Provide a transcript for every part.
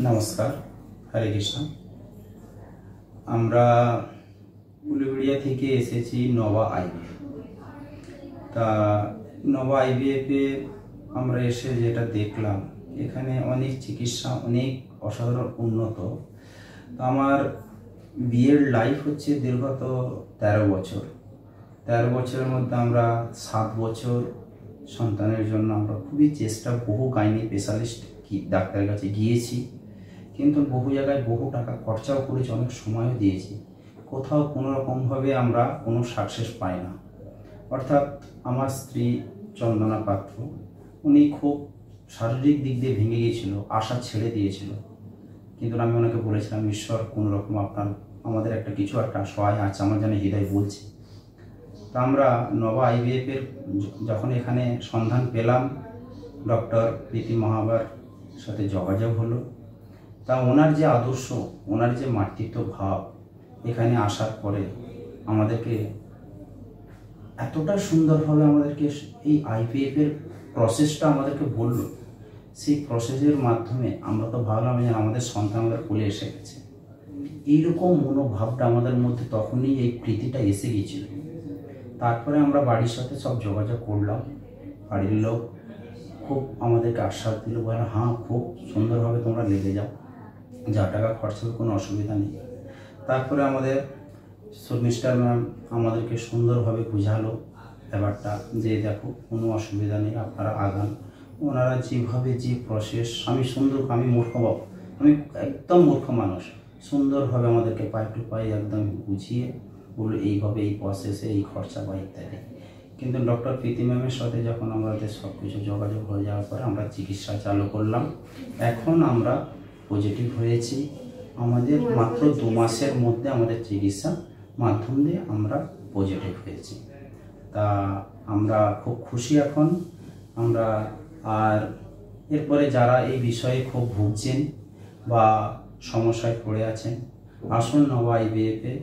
নমস্কার, হরে কৃষ্ণ। আমরা উলুবেড়িয়া থেকে এসেছি নবা আইভিএফ। তা নবা আইভিএফে আমরা এসে যেটা দেখলাম, এখানে অনেক চিকিৎসা অনেক অসাধারণ উন্নত। তো আমার বিয়ের লাইফ হচ্ছে দীর্ঘত 13 বছর। 13 বছরের মধ্যে আমরা 7 বছর সন্তানের জন্য আমরা খুবই চেষ্টা, বহু গাইনি স্পেশালিস্ট ডাক্তারের কাছে গিয়েছি, কিন্তু বহু জায়গায় বহু টাকা খরচাও করেছি, অনেক সময়ও দিয়েছি, কোথাও কোনো রকমভাবে আমরা কোনো সাকসেস পাই না। অর্থাৎ আমার স্ত্রী চন্দনা পাত্র, উনি খুব শারীরিক দিক দিয়ে ভেঙে গিয়েছিল, আশা ছেড়ে দিয়েছিল, কিন্তু আমি ওনাকে বলেছিলাম, ঈশ্বর কোনো রকম আমাদের একটা কিছু একটা সহায় আছে, আমার যেন হৃদয় বলছে। তা আমরা নবা আইভিএফের যখন এখানে সন্ধান পেলাম, ডক্টর প্রীতি মহাবার সাথে যোগাযোগ হলো। তা ওনার যে আদর্শ, ওনার যে মাতৃত্ব ভাব, এখানে আসার পরে আমাদেরকে এতটা সুন্দরভাবে আমাদেরকে এই আইভিএফের প্রসেসটা আমাদেরকে বলল। সেই প্রসেসের মাধ্যমে আমরা তো ভাবলাম যে আমাদের সন্তান আমাদের কোলে এসে গেছে, এইরকম মনোভাবটা আমাদের মধ্যে তখনই এই প্রীতিটা এসে গিয়েছিল। তারপরে আমরা বাড়ির সাথে সব যোগাযোগ করলাম, বাড়ির লোক খুব আমাদেরকে আশ্বাস দিল, বলে হ্যাঁ খুব সুন্দরভাবে তোমরা লেগে যাও, যা টাকা খরচ হবে কোনো অসুবিধা নেই। তারপরে আমাদের শর্মিষ্ঠা ম্যাম আমাদেরকে সুন্দরভাবে বুঝালো ব্যাপারটা, যে দেখো কোনো অসুবিধা নেই, আপনারা আগান। ওনারা যেভাবে যে প্রসেস, আমি একদম মূর্খ মানুষ, সুন্দরভাবে আমাদেরকে পাই টু পাই একদম বুঝিয়ে বললো এইভাবে এই প্রসেসে এই খরচা বা ইত্যাদি। কিন্তু ডক্টর প্রীতি ম্যামের সাথে যখন আমাদের সব কিছু যোগাযোগ হয়ে যাওয়ার পরে আমরা চিকিৎসা চালু করলাম। এখন আমরা পজিটিভ হয়েছি, আমাদের মাত্র 2 মাসের মধ্যে আমাদের চিকিৎসা মাধ্যম দিয়ে আমরা পজিটিভ হয়েছি। তা আমরা খুব খুশি এখন আমরা। আর এরপরে যারা এই বিষয়ে খুব ভুগছেন বা সমস্যায় পড়ে আছেন, আসুন নবা আইভিএফে,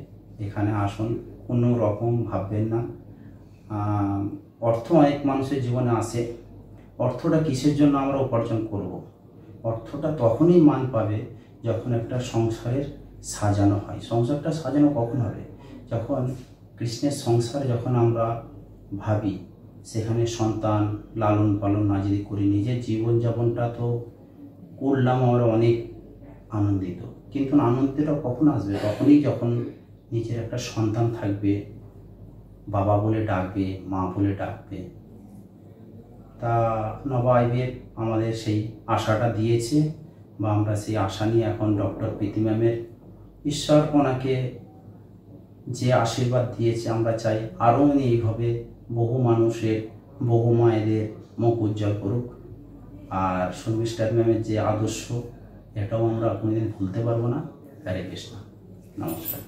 এখানে আসুন, কোনো রকম ভাববেন না। অর্থ অনেক মানুষের জীবনে আসে, অর্থটা কিসের জন্য আমরা উপার্জন করব? অর্থটা তখনই মান পাবে যখন একটা সংসারের সাজানো হয়। সংসারটা সাজানো কখন হবে? যখন কৃষ্ণের সংসারে যখন আমরা ভাবি, সেখানে সন্তান লালন পালন না যদি করি, নিজের জীবনযাপনটা তো করলাম আমরা অনেক আনন্দিত, কিন্তু আনন্দটা কখন আসবে? তখনই যখন নিজের একটা সন্তান থাকবে, বাবা বলে ডাকবে, মা বলে ডাকবে। তা নবা আইভিএফ আমাদের সেই আশাটা দিয়েছে, বা আমরা সেই আশা নিয়ে এখন ডক্টর প্রীতি ম্যামের, ঈশ্বর ওনাকে যে আশীর্বাদ দিয়েছে, আমরা চাই আরও উনি এইভাবে বহু মানুষের, বহু মায়েদের মুখ উজ্জ্বল করুক। আর শর্মিষ্ঠা ম্যামের যে আদর্শ, এটাও আমরা কোনোদিন ভুলতে পারবো না। হরে কৃষ্ণ, নমস্কার।